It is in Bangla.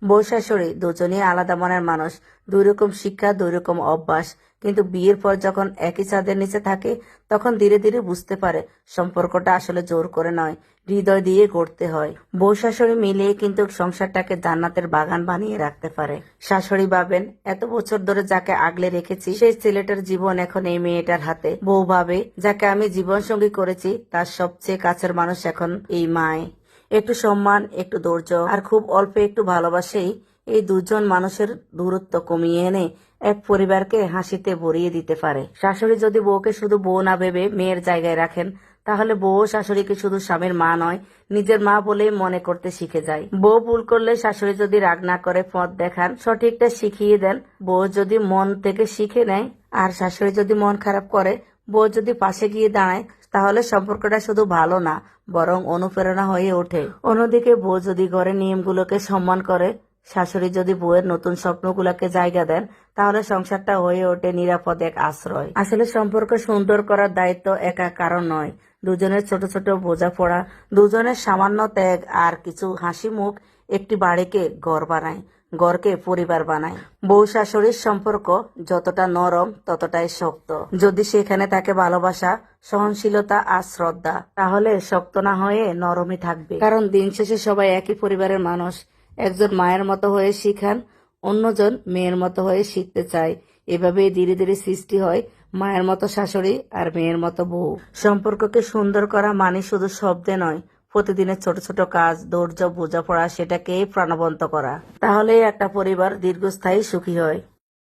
বউ শাশুড়ি দুজনেই আলাদা মনের মানুষ, দুই রকম শিক্ষা, দুই রকম অভ্যাস। কিন্তু বিয়ের পর যখন একই ছাদের নিচে থাকে তখন ধীরে ধীরে বুঝতে পারে সম্পর্কটা আসলে জোর করে নয়, হৃদয় দিয়ে গড়তে হয়। বউ শাশুড়ি মিলিয়ে কিন্তু সংসারটাকে জান্নাতের বাগান বানিয়ে রাখতে পারে। শাশুড়ি ভাবেন এত বছর ধরে যাকে আগলে রেখেছি সেই ছেলেটার জীবন এখন এই মেয়েটার হাতে। বউ ভাবে যাকে আমি জীবন সঙ্গী করেছি তার সবচেয়ে কাছের মানুষ এখন এই মায়। একটু সম্মান, একটু ধৈর্য আর খুব অল্প একটু ভালোবাসেই এই দুজন মানুষের দূরত্ব কমিয়ে এনে এক পরিবারকে হাসিতে ভরিয়ে দিতে পারে। শাশুড়ি যদি বউকে শুধু বউ না ভেবে মেয়ের জায়গায় রাখেন, তাহলে বউ শাশুড়িকে শুধু স্বামীর মা নয়, নিজের মা বলেই মনে করতে শিখে যায়। বউ ভুল করলে শাশুড়ি যদি রাগ না করে পথ দেখান, সঠিকটা শিখিয়ে দেন, বউ যদি মন থেকে শিখে নেয়, আর শাশুড়ি যদি মন খারাপ করে, বউ যদি পাশে গিয়ে দাঁড়ায়, তাহলে সম্পর্কটা শুধু ভালো না, বরং অনুপ্রেরণা হয়ে ওঠে। অন্যদিকে বউ যদি ঘরের নিয়মগুলোকে সম্মান করে, শাশুড়ি যদি বউয়ের নতুন স্বপ্নগুলোকে জায়গা দেন, তাহলে সংসারটা হয়ে ওঠে নিরাপদ এক আশ্রয়। আসলে সম্পর্ক সুন্দর করার দায়িত্ব একা কারণ নয়, দুজনের ছোট ছোট বোঝাপড়া, দুজনের সামান্য ত্যাগ আর কিছু হাসি মুখ একটি বাড়িকে ঘর বানায়, ঘরকে পরিবার বানায়। বউ শাশুড়ির সম্পর্ক যতটা নরম ততটাই শক্ত। যদি সেখানে থাকে ভালোবাসা, সহনশীলতা আর শ্রদ্ধা, তাহলে শক্ত না হয়ে নরমই থাকবে। কারণ দিন শেষে সবাই একই পরিবারের মানুষ। একজন মায়ের মতো হয়ে শিখান, অন্যজন মেয়ের মতো হয়ে শিখতে চায়। এভাবেই ধীরে ধীরে সৃষ্টি হয় মায়ের মতো শাশুড়ি আর মেয়ের মতো বউ। সম্পর্ককে সুন্দর করা মানে শুধু শব্দে নয়, প্রতিদিনের ছোট ছোট কাজ, ধৈর্য, বোঝাপড়া, সেটাকে প্রাণবন্ত করা। তাহলে একটা পরিবার দীর্ঘস্থায়ী সুখী হয়।